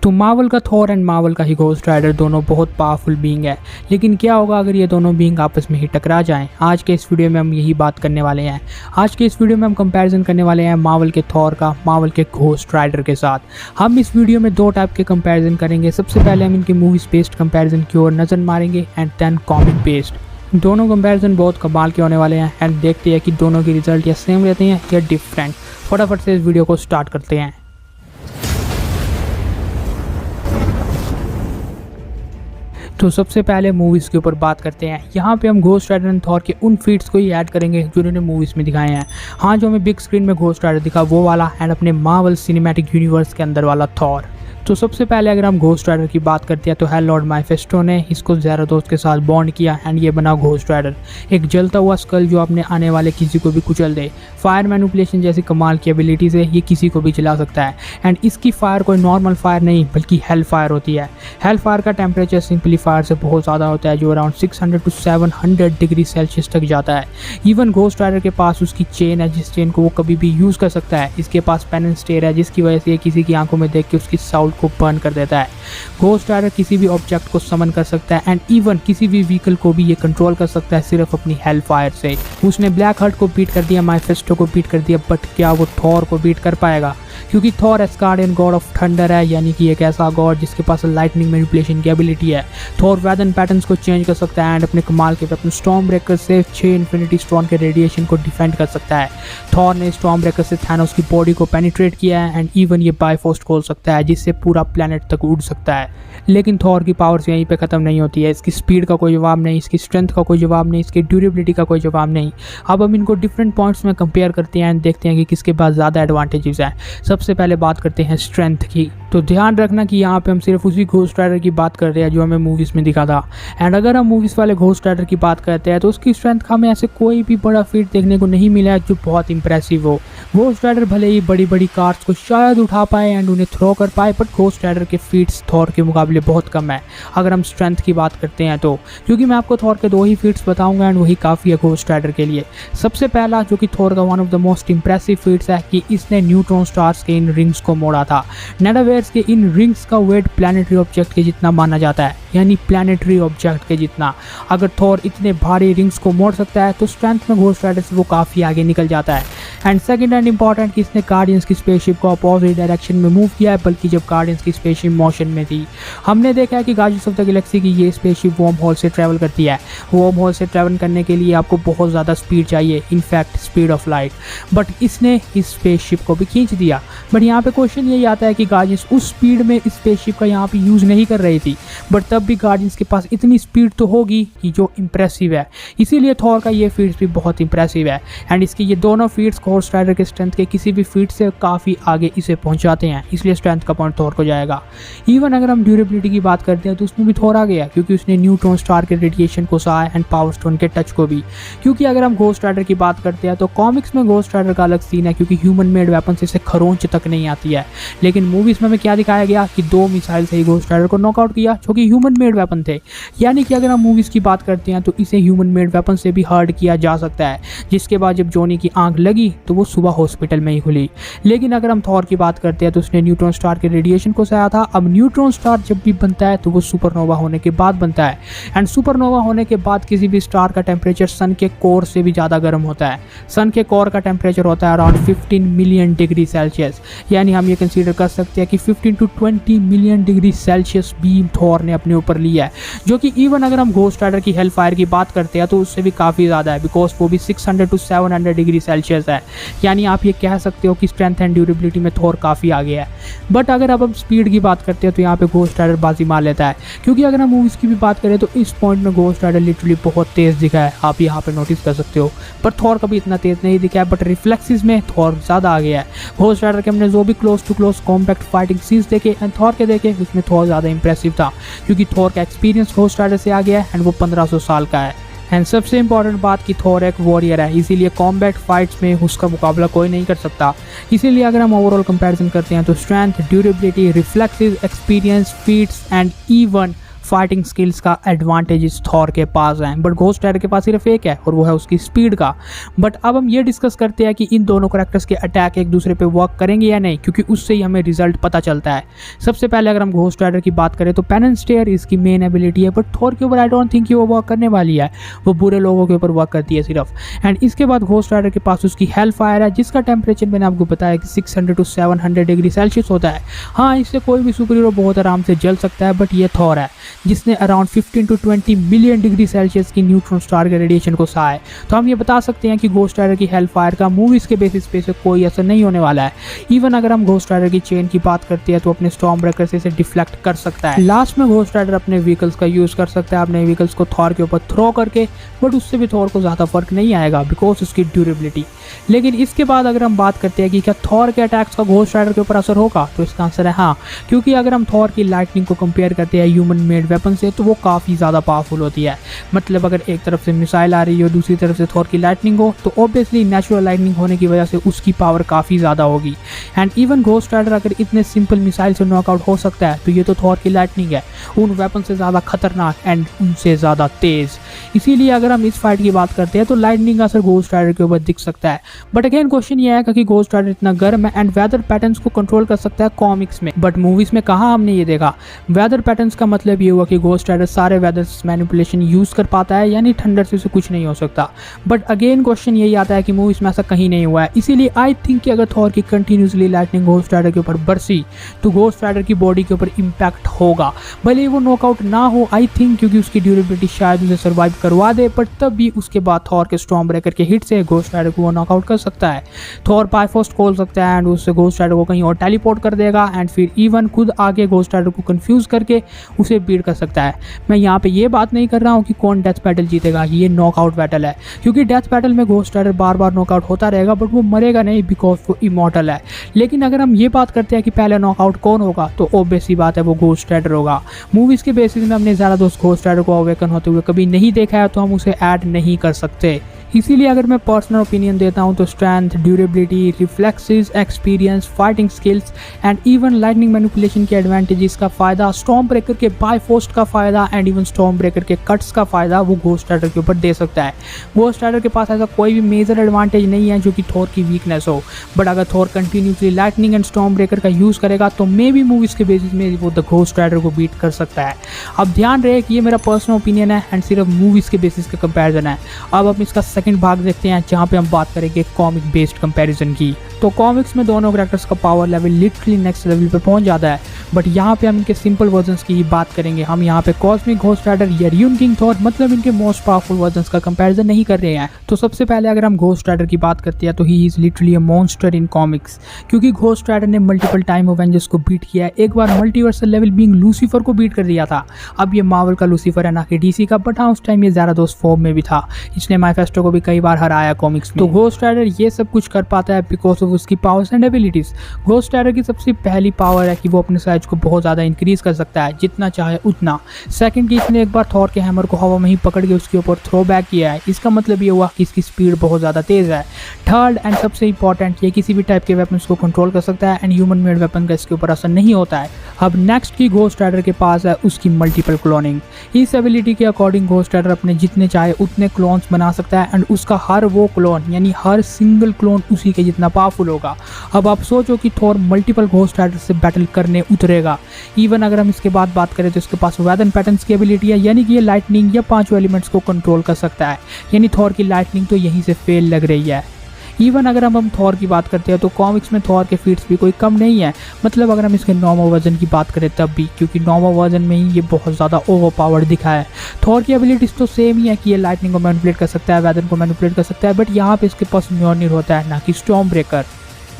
तो मार्वल का Thor and Marvel का ही घोस्ट राइडर दोनों बहुत पावरफुल बीइंग है, लेकिन क्या होगा अगर ये दोनों बीइंग आपस में ही टकरा जाएं। आज के इस वीडियो में हम यही बात करने वाले हैं। आज के इस वीडियो में हम कंपैरिजन करने वाले हैं मार्वल के थॉर का मार्वल के घोस्ट राइडर के साथ। हम इस वीडियो में दो टाइप के कंपैरिजन करेंगे। सबसे पहले हम इनके मूवीज बेस्ड कंपैरिजन की ओर नजर मारेंगे एंड देन कॉमिक बेस्ड। दोनों कंपैरिजन बहुत कमाल के होने वाले हैं एंड देखते हैं कि दोनों के रिजल्ट या सेम रहते हैं या डिफरेंट। फटाफट से इस वीडियो को स्टार्ट करते हैं। तो सबसे पहले मूवीज़ के ऊपर बात करते हैं। यहाँ पे हम घोस्ट राइडर एंड थॉर के उन फीट्स को ही ऐड करेंगे जो उन्होंने मूवीज़ में दिखाए हैं। हाँ, जो हमें बिग स्क्रीन में घोस्ट राइडर दिखा वो वाला एंड अपने मार्वल सिनेमैटिक यूनिवर्स के अंदर वाला थॉर। तो सबसे पहले अगर हम घोस्ट राइडर की बात करते हैं तो है लॉर्ड माइफेस्टो ने इसको ज़ेराथोस के साथ बॉन्ड किया एंड ये बना घोस्ट राइडर, एक जलता हुआ स्कल जो अपने आने वाले किसी को भी कुचल दे। फायर मैनिपुलेशन जैसी कमाल की एबिलिटीज़ है, ये किसी को भी जला सकता है एंड इसकी फायर कोई नॉर्मल फायर नहीं बल्कि हेल फायर होती है। हेल फायर का टेम्परेचर सिंपली फायर से बहुत ज़्यादा होता है जो अराउंड 600 to 700 डिग्री सेल्सियस तक जाता है। इवन घोस्ट राइडर के पास उसकी चेन है जिस चेन को वो कभी भी यूज़ कर सकता है। इसके पास पेन एंड स्टेयर है जिसकी वजह से किसी की आंखों में देख के उसकी साउंड को बर्न कर देता है। घोस्ट राइडर किसी भी ऑब्जेक्ट को समन कर सकता है एंड इवन किसी भी व्हीकल को भी ये कंट्रोल कर सकता है सिर्फ अपनी हेल फायर से। उसने ब्लैक हर्ट को बीट कर दिया, माइफेस्टो को बीट कर दिया, बट क्या वो थॉर को बीट कर पाएगा? क्योंकि थॉर एस्कार्डियन गॉड ऑफ थंडर है, यानी कि एक ऐसा गॉड जिसके पास लाइटनिंग मैनिपुलेशन की एबिलिटी है। थॉर वेदर पैटर्न्स को चेंज कर सकता है एंड अपने कमाल के वेपन स्टॉर्म ब्रेकर से 6 इन्फिनिटी स्टोन के रेडिएशन को डिफेंड कर सकता है। थॉर ने स्टॉर्म ब्रेकर से थैनोस की बॉडी को पेनिट्रेट किया है एंड इवन ये बायफोस्ट खोल सकता है जिससे पूरा प्लेनेट तक उड़ सकता है। लेकिन थॉर की पावर्स यहीं पे ख़त्म नहीं होती है। इसकी स्पीड का कोई जवाब नहीं, इसकी स्ट्रेंथ का कोई जवाब नहीं, इसकी ड्यूरेबिलिटी का कोई जवाब नहीं। अब हम इनको डिफरेंट पॉइंट्स में कंपेयर करते हैं एंड देखते हैं कि किसके पास ज़्यादा एडवांटेजेस हैं। सबसे पहले बात करते हैं स्ट्रेंथ की। तो ध्यान रखना कि यहाँ पे हम सिर्फ उसी घोस्ट राइडर की बात कर रहे हैं जो हमें मूवीज़ में दिखा था एंड अगर हम मूवीज़ वाले घोस्ट राइडर की बात करते हैं तो उसकी स्ट्रेंथ का हमें ऐसे कोई भी बड़ा फीट देखने को नहीं मिला है जो बहुत इंप्रेसिव हो। घोस्ट राइडर भले ही बड़ी बड़ी कार्स को शायद उठा पाए एंड उन्हें थ्रो कर पाए, बट घोस्ट राइडर के फीट्स थॉर के मुकाबले बहुत कम है अगर हम स्ट्रेंथ की बात करते हैं तो। क्योंकि मैं आपको थॉर के 2 ही फीट्स बताऊंगा एंड वही काफ़ी है घोस्ट राइडर के लिए। सबसे पहला जो कि थॉर का one of the most impressive feats है कि इसने न्यूट्रॉन स्टार्स के इन रिंग्स को मोड़ा था। नेडावेयर्स के इन रिंग्स का वेट प्लैनेटरी ऑब्जेक्ट के जितना माना जाता है, यानी प्लैनेटरी ऑब्जेक्ट के जितना। अगर थॉर इतने भारी रिंग्स को मोड़ सकता है तो स्ट्रेंथ में घोस्ट राइडर से वो काफ़ी आगे निकल जाता है। एंड सेकंड एंड इंपॉर्टेंट कि इसने गार्डियंस की स्पेसशिप को अपोजिट डायरेक्शन में मूव किया है, बल्कि जब गार्डियंस की स्पेसशिप मोशन में थी। हमने देखा है कि गार्डियंस ऑफ द गैलेक्सी की ये स्पेसशिप वॉर्म होल से ट्रैवल करती है। वॉर्म होल से ट्रैवल करने के लिए आपको बहुत ज़्यादा स्पीड चाहिए, in fact speed of light, but इसने इस स्पेसशिप को भी खींच दिया। बट यहाँ पे क्वेश्चन यही आता है कि गार्डियंस उस स्पीड में इस स्पेसशिप का यहाँ पे यूज़ नहीं कर रही थी, बट तब भी गार्डियंस के पास इतनी स्पीड तो होगी कि जो इंप्रेसिव है। इसीलिए थॉर का ये फीट्स भी बहुत इंप्रेसिव है एंड इसके ये दोनों फीट्स घोस्ट राइडर के स्ट्रेंथ के किसी भी फीट से काफ़ी आगे इसे पहुंचाते हैं, इसलिए स्ट्रेंथ का पॉइंट थॉर को जाएगा। इवन अगर हम ड्यूरेबिलिटी की बात करते हैं तो उसमें भी थॉर आ गया क्योंकि उसने न्यूट्रॉन स्टार के रेडिएशन को सहा एंड पावर स्टोन के टच को भी। क्योंकि अगर हम घोस्ट राइडर की बात करते हैं तो कॉमिक्स में घोस्ट राइडर का अलग सीन है क्योंकि ह्यूमन मेड वेपन से इसे खरोंच तक नहीं आती है, लेकिन मूवीज में हमें क्या दिखाया गया कि 2 मिसाइल से ही घोस्ट राइडर को नॉकआउट किया जो कि ह्यूमन मेड वेपन थे। यानी कि अगर हम मूवीज की बात करते हैं तो इसे ह्यूमन मेड वेपन से भी हर्ट किया जा सकता है, जिसके बाद जब जॉनी की आंख लगी तो वो सुबह हॉस्पिटल में ही खुली। लेकिन अगर हम थॉर की बात करते हैं तो उसने न्यूट्रॉन स्टार के रेडिएशन को सहा था। अब न्यूट्रॉन स्टार जब भी बनता है तो वो सुपरनोवा होने के बाद बनता है एंड सुपरनोवा होने के बाद किसी भी स्टार का टेम्परेचर सन के कोर से भी ज़्यादा गर्म होता है। सन के कोर का टेम्परेचर होता है अराउंड 15 मिलियन डिग्री सेल्सियस, यानी हम ये कंसीडर कर सकते हैं कि 15 to 20 million degree Celsius beam Thor ने अपने ऊपर लिया है, जो कि इवन अगर हम घोस्ट राइडर की हेल फायर की बात करते हैं तो उससे भी काफ़ी ज़्यादा है, बिकॉज वो भी 600 to 700 डिग्री सेल्सियस है। यानी आप ये कह सकते हो कि स्ट्रेंथ एंड ड्यूरेबिलिटी में थॉर काफ़ी आगे है। बट अगर अब हम स्पीड की बात करते हैं तो यहाँ पे घोस्ट राइडर बाजी मार लेता है, क्योंकि अगर हम मूवीज़ की भी बात करें तो इस पॉइंट में घोस्ट राइडर लिटरली बहुत तेज़ दिखा है, आप यहाँ पे नोटिस कर सकते हो। पर थॉर कभी इतना तेज़ नहीं दिखा है, बट रिफ्लेक्सेस में थॉर ज़्यादा आ गया है। घोस्ट राइडर के हमने जो भी close to close compact fighting scenes देखे एंड थॉर के देखे उसमें थॉर ज़्यादा इंप्रेसिव था, क्योंकि थॉर का एक्सपीरियंस घोस्ट राइडर से आ गया है एंड वो 1500 साल का है। एंड सबसे इंपॉर्टेंट बात कि थॉर एक वॉरियर है, इसीलिए कॉम्बैट फाइट्स में उसका मुकाबला कोई नहीं कर सकता। इसीलिए अगर हम ओवरऑल कंपैरिजन करते हैं तो strength, durability, reflexes, experience, feats and even fighting skills का एडवांटेजेस थॉर के पास हैं, बट घोस्ट राइडर के पास सिर्फ एक है और वो है उसकी स्पीड का। बट अब हम ये डिस्कस करते हैं कि इन दोनों कैरेक्टर्स के अटैक एक दूसरे पे वर्क करेंगे या नहीं, क्योंकि उससे ही हमें रिजल्ट पता चलता है। सबसे पहले अगर हम घोस्ट राइडर की बात करें तो पेनिंस टेयर इसकी मेन एबिलिटी है, बट थॉर के ऊपर आई डोंट थिंक वो वर्क करने वाली है, वो बुरे लोगों के ऊपर वर्क करती है सिर्फ। एंड इसके बाद घोस्ट राइडर के पास उसकी हेल फायर है, जिसका टेम्परेचर मैंने आपको बताया कि 600 to 700 डिग्री सेल्सियस होता है। हाँ, इससे कोई भी सुपर हीरो बहुत आराम से जल सकता है, बट ये थॉर है जिसने around 15 to 20 million degree Celsius की न्यूट्रॉन स्टार के रेडिएशन को सहा है। तो हम ये बता सकते हैं कि घोस्ट राइडर की हेल फायर का मूवीज के बेसिस पे से कोई असर नहीं होने वाला है। इवन अगर हम घोस्ट राइडर की चेन की बात करते हैं तो अपने स्टॉर्म ब्रेकर से इसे डिफ्लेक्ट कर सकता है। लास्ट में घोस्ट राइडर अपने व्हीकल्स का यूज कर सकता है, अपने व्हीकल्स को थॉर के ऊपर थ्रो करके, बट उससे भी थॉर को ज्यादा फर्क नहीं आएगा बिकॉज उसकी ड्यूरेबिलिटी। लेकिन इसके बाद अगर हम बात करते हैं कि क्या थॉर के अटैक्स का घोस्ट राइडर के ऊपर असर होगा, तो इसका आंसर है हाँ, क्योंकि अगर हम थॉर की लाइटनिंग को कंपेयर करते हैं ह्यूमन मेड वेपन से तो वो काफ़ी ज़्यादा पावरफुल होती है। मतलब अगर एक तरफ से मिसाइल आ रही हो, दूसरी तरफ से थॉर की लाइटनिंग हो, तो ऑब्वियसली नेचुरल लाइटनिंग होने की वजह से उसकी पावर काफ़ी ज़्यादा होगी। एंड इवन घोस्ट राइडर अगर इतने सिंपल मिसाइल से नॉकआउट हो सकता है, तो ये तो थॉर की लाइटनिंग है, उन वेपन से ज़्यादा खतरनाक एंड उनसे ज़्यादा तेज़। इसीलिए अगर हम इस फाइट की बात करते हैं तो लाइटनिंग का असर घोस्ट राइडर के ऊपर दिख सकता है। बट अगेन क्वेश्चन ये है कि घोस्ट राइडर इतना गर्म है एंड वेदर पैटर्न्स को कंट्रोल कर सकता है कॉमिक्स में, बट मूवीज में कहाँ हमने ये देखा। वेदर पैटर्न्स का मतलब ये हुआ कि घोस्ट राइडर सारे वेदर मैनिपुलेशन यूज कर पाता है, यानी ठंडर से उसे कुछ नहीं हो सकता। बट अगेन क्वेश्चन यही आता है कि मूवीज में ऐसा कहीं नहीं हुआ है। इसीलिए आई थिंक कि अगर थॉर की कंटिन्यूसली लाइटनिंग घोस्ट राइडर के ऊपर बरसी तो घोस्ट राइडर की बॉडी के ऊपर इम्पैक्ट होगा, भले वो नॉकआउट ना हो आई थिंक, क्योंकि उसकी ड्यूरेबिलिटी शायद उसे सर्वाइव करवा दे, बट तब भी उसके बाद थॉर के स्टॉर्म ब्रेकर के हिट से घोस्ट राइडर को वो नॉकआउट कर सकता है। थॉर बायफोस्ट खोल सकता है एंड उससे घोस्ट राइडर को कहीं और टेलीपोर्ट कर देगा एंड फिर इवन खुद आगे घोस्ट राइडर को कंफ्यूज करके उसे बीट कर सकता है। मैं यहाँ पे ये बात नहीं कर रहा हूँ कि कौन डेथ बैटल जीतेगा, ये नॉकआउट बैटल है, क्योंकि डेथ बैटल में घोस्ट राइडर बार बार नॉकआउट होता रहेगा बट वो मरेगा नहीं बिकॉज वो इमॉर्टल है। लेकिन अगर हम ये बात करते हैं कि पहले नॉकआउट कौन होगा, तो ऑब्वियस सी बात है वो घोस्ट राइडर होगा। मूवीज के बेसिस में हमने ज़्यादा दोस्त घोस्ट राइडर को अवेकन होते हुए कभी नहीं देखा है, तो हम उसे ऐड नहीं कर सकते। इसीलिए अगर मैं पर्सनल ओपिनियन देता हूं तो strength, durability, reflexes, experience, fighting skills and even lightning manipulation के एडवांटेजेस का फायदा, स्टॉर्म ब्रेकर के बायफोस्ट का फायदा एंड इवन स्टॉर्म ब्रेकर के कट्स का फायदा वो घोस्ट राइडर के ऊपर दे सकता है। घोस्ट राइडर के पास ऐसा कोई भी मेजर एडवांटेज नहीं है जो कि थॉर की वीकनेस हो, बट अगर Thor continuously lightning and storm breaker का यूज करेगा तो मे बी मूवीज के बेसिस में वो द घोस्ट राइडर को बीट कर सकता है। अब ध्यान रहे कि ये मेरा पर्सनल ओपिनियन है एंड सिर्फ मूवीज के बेसिस का कंपैरिजन है। अब हम इसका सेकंड भाग देखते हैं जहां पे हम बात करेंगे कॉमिक बेस्ड कंपैरिजन की। तो कॉमिक्स में दोनों कैरेक्टर्स का power level literally next level पे पहुंच जाता है, बट यहाँ पे हम इनके सिंपल वर्जन्स की ही बात करेंगे। हम यहाँ पे कॉस्मिक घोस्ट राइडर या र्यून किंग थॉर मतलब इनके मोस्ट पावरफुल वर्जन्स का कंपैरिजन नहीं कर रहे हैं। तो सबसे पहले अगर हम घोस्ट राइडर की बात करते हैं तो he is literally a monster in comics, क्योंकि घोस्ट राइडर ने मल्टीपल टाइम अवेंजर्स को बीट किया है। एक बार मल्टीवर्सल लेवल बीइंग लूसीफर को बीट कर दिया था। अब ये मार्वल का लूसीफर है ना कि डीसी का, बट हाँ उस टाइम ये ज़्यादा दोस्त फॉर्म में भी था। इसने मैफेस्टो को भी कई बार हराया कॉमिक्स में। तो घोस्ट राइडर ये सब कुछ कर पाता है बिकॉज ऑफ उसकी powers and abilities. Ghost rider की सबसे पहली पावर है कि वो अपने साइज को बहुत ज़्यादा इंक्रीज कर सकता है, जितना चाहे उतना। सेकंड की इसने एक बार थॉर के हैमर को हवा में ही पकड़ के उसके ऊपर थ्रो बैक किया है, इसका मतलब ये हुआ कि इसकी स्पीड बहुत ज़्यादा तेज़ है। थर्ड एंड सबसे इंपॉर्टेंट, ये किसी भी टाइप के वेपन्स को कंट्रोल कर सकता है एंड ह्यूमन मेड वेपन का इसके ऊपर असर नहीं होता है। अब नेक्स्ट की घोस्ट राइडर के पास है उसकी मल्टीपल क्लोनिंग। इस एबिलिटी के अकॉर्डिंग घोस्ट राइडर अपने जितने चाहे उतने क्लोन्स बना सकता है एंड उसका हर वो क्लोन यानी हर सिंगल क्लोन उसी के जितना पावरफुल होगा। अब आप सोचो कि थॉर मल्टीपल घोस्ट राइडर से बैटल करने उतरेगा। इवन अगर हम इसके बाद बात करें तो इसके पास वेदर पैटर्न्स की एबिलिटी है, यानी कि ये लाइटनिंग या पांचों एलिमेंट्स को कंट्रोल कर सकता है। यानी थॉर की लाइटनिंग तो यहीं से फेल लग रही है। इवन अगर हम थॉर की बात करते हैं तो कॉमिक्स में थॉर के फीट्स भी कोई कम नहीं है। मतलब अगर हम इसके नॉर्मल वर्जन की बात करें तब भी, क्योंकि नॉर्मल वर्जन में ही ये बहुत ज़्यादा ओवर पावर्ड दिखा है। थॉर की एबिलिटीज तो सेम ही है कि ये लाइटनिंग को मैनिपुलेट कर सकता है, वेदर को मैनिपुलेट कर सकता है, बट यहाँ पे इसके पास म्योनिर होता है ना कि स्टॉर्म ब्रेकर।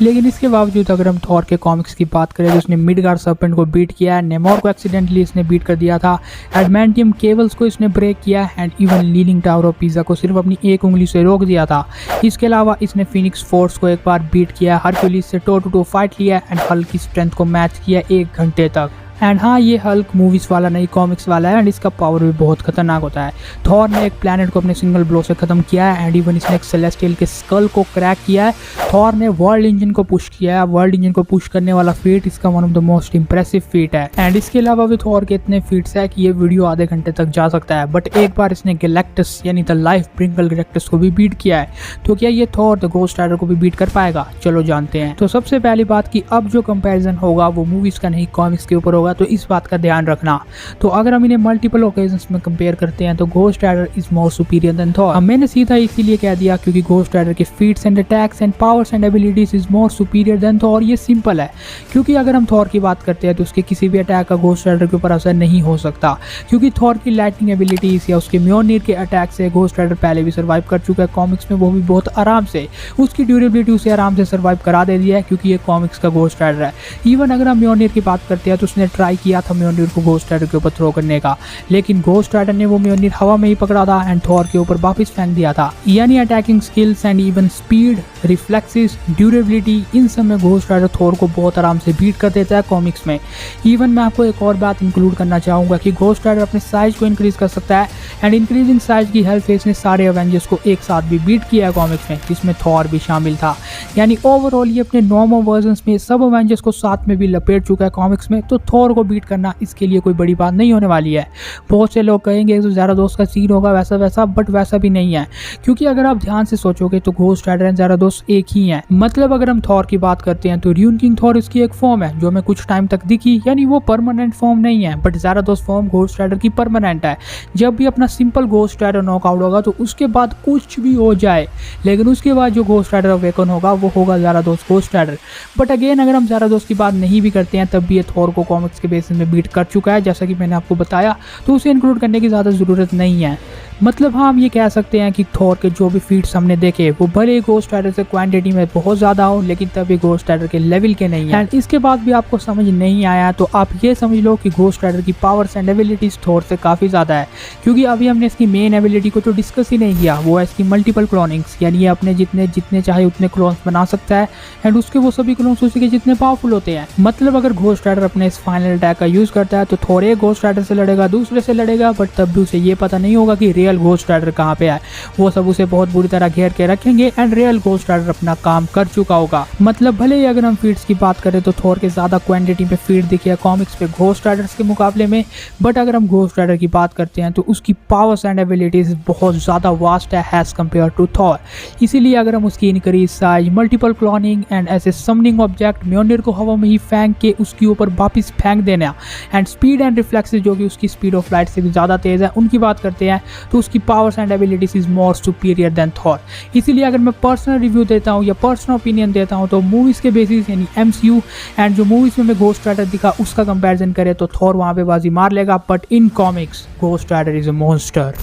लेकिन इसके बावजूद अगर हम थॉर के कॉमिक्स की बात करें तो इसने मिडगार्ड सर्पेंट को बीट किया है, नेमोर को एक्सीडेंटली इसने बीट कर दिया था, एडमेंटियम केबल्स को इसने ब्रेक किया and even leaning tower of pizza को सिर्फ अपनी एक उंगली से रोक दिया था। इसके अलावा इसने फिनिक्स फोर्स को एक बार बीट किया, हरक्यूलिस से टो टू टो फाइट लिया एंड हल्क की स्ट्रेंथ को मैच किया 1 घंटे तक। एंड हाँ, ये हल्क मूवीज वाला नहीं, कॉमिक्स वाला है एंड इसका पावर भी बहुत खतरनाक होता है। थॉर ने एक प्लैनेट को अपने सिंगल ब्लो से खत्म किया है एंड इवन इसने एक सेलेस्टियल के स्कल को क्रैक किया है। थॉर ने वर्ल्ड इंजन को पुश किया है। वर्ल्ड इंजन को पुश करने वाला फीट इसका one of the most impressive feet है एंड इसके अलावा भी थॉर के इतने फीट्स है कि ये वीडियो आधे घंटे तक जा सकता है। बट एक बार इसने गैलेक्टस यानी द लाइफ ब्रिंगल गैलेक्टस को भी बीट किया है, तो क्या ये थॉर द घोस्ट राइडर को भी बीट कर पाएगा? चलो जानते हैं। तो सबसे पहली बात कि अब जो कंपैरिजन होगा वो मूवीज का नहीं, कॉमिक्स के ऊपर होगा, तो इस बात का ध्यान रखना। तो अगर हम इन्हें मल्टीपल ओकेजन्स में कंपेयर करते हैं तो ghost rider is more superior than Thor. अब मैंने सीधा इसीलिए कह दिया क्योंकि घोस्ट राइडर के feats and attacks and powers and abilities is more superior than Thor. ये सिंपल है, क्योंकि अगर हम थॉर की बात करते हैं तो उसके किसी भी अटैक का घोस्ट राइडर के ऊपर असर नहीं हो सकता, क्योंकि थॉर की लाइटनिंग एबिलिटीज या उसके म्योनिर के अटैक से घोस्ट राइडर पहले भी सर्वाइव कर चुका है कॉमिक्स में, वो भी बहुत आराम से। उसकी ड्यूरेबिलिटी उसे आराम से सर्वाइव करा दे दिया है क्योंकि ये कॉमिक्स का घोस्ट राइडर है। इवन अगर हम म्योनिर की बात करते हैं तो उसने ट्राई किया था म्योनिर को घोस्ट राइडर के ऊपर थ्रो करने का, लेकिन घोस्ट राइडर ने वो म्योनिर हवा में ही पकड़ा था एंड थॉर के ऊपर वापस फेंक दिया था। यानी attacking skills and even speed, reflexes, durability, इन सब में घोस्ट राइडर थॉर को बहुत आराम से बीट कर देता है कॉमिक्स में। इवन मैं आपको एक और बात इंक्लूड करना चाहूंगा कि घोस्ट राइडर अपने साइज को इंक्रीज कर सकता है एंड इंक्रीजिंग साइज की हेल्प से इसने सारे एवेंजर्स को एक साथ भी बीट किया है कॉमिक्स में, जिसमें थॉर भी शामिल था। यानी ओवरऑल ये अपने नॉर्मल वर्जन्स में सब एवेंजर्स को साथ में भी लपेट चुका है कॉमिक्स में, तो थॉर को बीट करना इसके लिए कोई बड़ी बात नहीं होने वाली है। बहुत से लोग कहेंगे तो ज़ाराथोस का सीन होगा वैसा वैसा, बट वैसा भी नहीं है, क्योंकि अगर आप ध्यान से सोचोगे तो घोस्ट राइडर एंड ज़ाराथोस एक ही है। मतलब अगर हम थॉर की बात करते हैं तो र्यून किंग थॉर इसकी एक फॉर्म है जो हमें कुछ टाइम तक दिखी, यानी वो परमानेंट फॉर्म नहीं है, बट ज़ाराथोस फॉर्म घोस्ट राइडर की परमानेंट है। जब भी अपना सिंपल घोस्ट राइडर नॉकआउट होगा तो उसके बाद कुछ भी हो जाए, लेकिन उसके बाद जो घोस्ट राइडर अवेकन होगा वो होगा ज़ाराथोस घोस्ट राइडर। बट अगेन अगर हम ज़ाराथोस की बात नहीं भी करते हैं तब भी ये थॉर को कॉमिक्स के बेसिस में बीट कर चुका है, जैसा कि मैंने आपको बताया, तो उसे इंक्लूड करने की ज़्यादा ज़रूरत नहीं है। मतलब हाँ, हम ये कह सकते हैं कि थॉर के जो भी फीट्स हमने देखे वो भले ही घोस्ट राइडर से क्वांटिटी में बहुत ज़्यादा हो, लेकिन तभी घोस्ट राइडर के लेवल के नहीं है। एंड इसके बाद भी आपको समझ नहीं आया तो आप ये समझ लो कि घोस्ट राइडर की पावर्स एंड एबिलिटीज थॉर से काफ़ी ज़्यादा है, क्योंकि अभी हमने इसकी मेन एबिलिटी को तो डिस्कस ही नहीं किया, वो है इसकी मल्टीपल क्लोनिंग्स। यानी ये अपने जितने चाहे उतने क्लोन्स बना सकता है एंड उसके वो सभी क्लोन्स उसी के जितने पावरफुल होते हैं। मतलब अगर घोस्ट राइडर अपने इस फाइनल अटैक का यूज़ करता है तो थॉर एक घोस्ट राइडर से लड़ेगा, दूसरे से लड़ेगा, बट तब भी उसे ये पता नहीं होगा कि रियल घोस्ट राइडर कहाँ पे है। वो सब उसे बहुत बुरी तरह घेर के रखेंगे एंड रियल घोस्ट राइडर अपना काम कर चुका होगा। मतलब भले ही अगर हम फीट्स की बात करें तो थॉर के ज्यादा क्वांटिटी में फीट दिखे कॉमिक्स पे घोस्ट राइडर्स के मुकाबले में, बट अगर हम घोस्ट राइडर की बात करते हैं तो उसकी पावर्स एंड एबिलिटीज बहुत ज्यादा वास्ट है एज कम्पेयर टू थॉर। इसीलिए अगर हम उसकी increase size, multiple cloning and ऐसे समनिंग ऑब्जेक्ट म्योनिर को हवा में ही फेंक के उसके ऊपर वापिस फेंक देना एंड स्पीड एंड रिफ्लेक्सेस जो कि उसकी स्पीड ऑफ लाइट से भी ज्यादा तेज है, उनकी बात करते हैं तो उसकी powers and abilities is more superior than Thor. इसीलिए अगर मैं पर्सनल रिव्यू देता हूँ या पर्सनल ओपिनियन देता हूँ तो मूवीज के बेसिस यानी MCU एंड जो मूवीज में घोस्ट राइडर दिखा उसका कंपैरिजन करे तो थॉर वहां पे बाजी मार लेगा, but in comics ghost rider is a monster.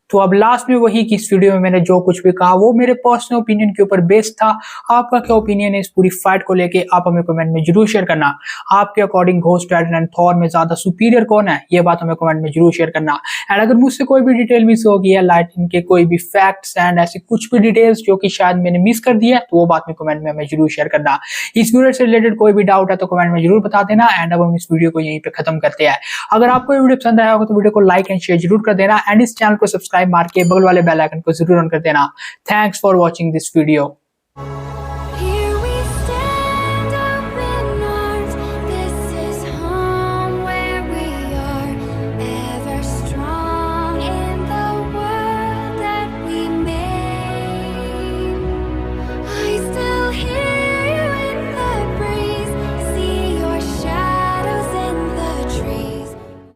तो अब लास्ट में वही कि इस वीडियो में मैंने जो कुछ भी कहा वो मेरे पर्सनल ओपिनियन के ऊपर बेस्ड था। आपका क्या ओपिनियन है इस पूरी फाइट को लेके, आप हमें कमेंट में जरूर शेयर करना। आपके according ghost rider and Thor में ज्यादा सुपीरियर कौन है, ये बात हमें कमेंट में जरूर शेयर करना। एंड अगर मुझसे कोई भी डिटेल मिस होगी है, लाइटनिंग के कोई भी फैक्ट्स एंड ऐसे कुछ भी डिटेल्स जो कि शायद मैंने मिस कर दिया है, तो वो बात में कमेंट में हमें जरूर शेयर करना। इस वीडियो से रिलेटेड कोई भी डाउट है तो कमेंट में जरूर बता देना। एंड अब हम इस वीडियो को यहीं पे खत्म करते हैं। अगर आपको ये वीडियो पसंद आया होगा तो वीडियो को लाइक एंड शेयर जरूर कर देना एंड इस चैनल को सब्सक्राइब मार के बगल वाले बेल आइकन को जरूर ऑन कर देना। Thanks for watching this video.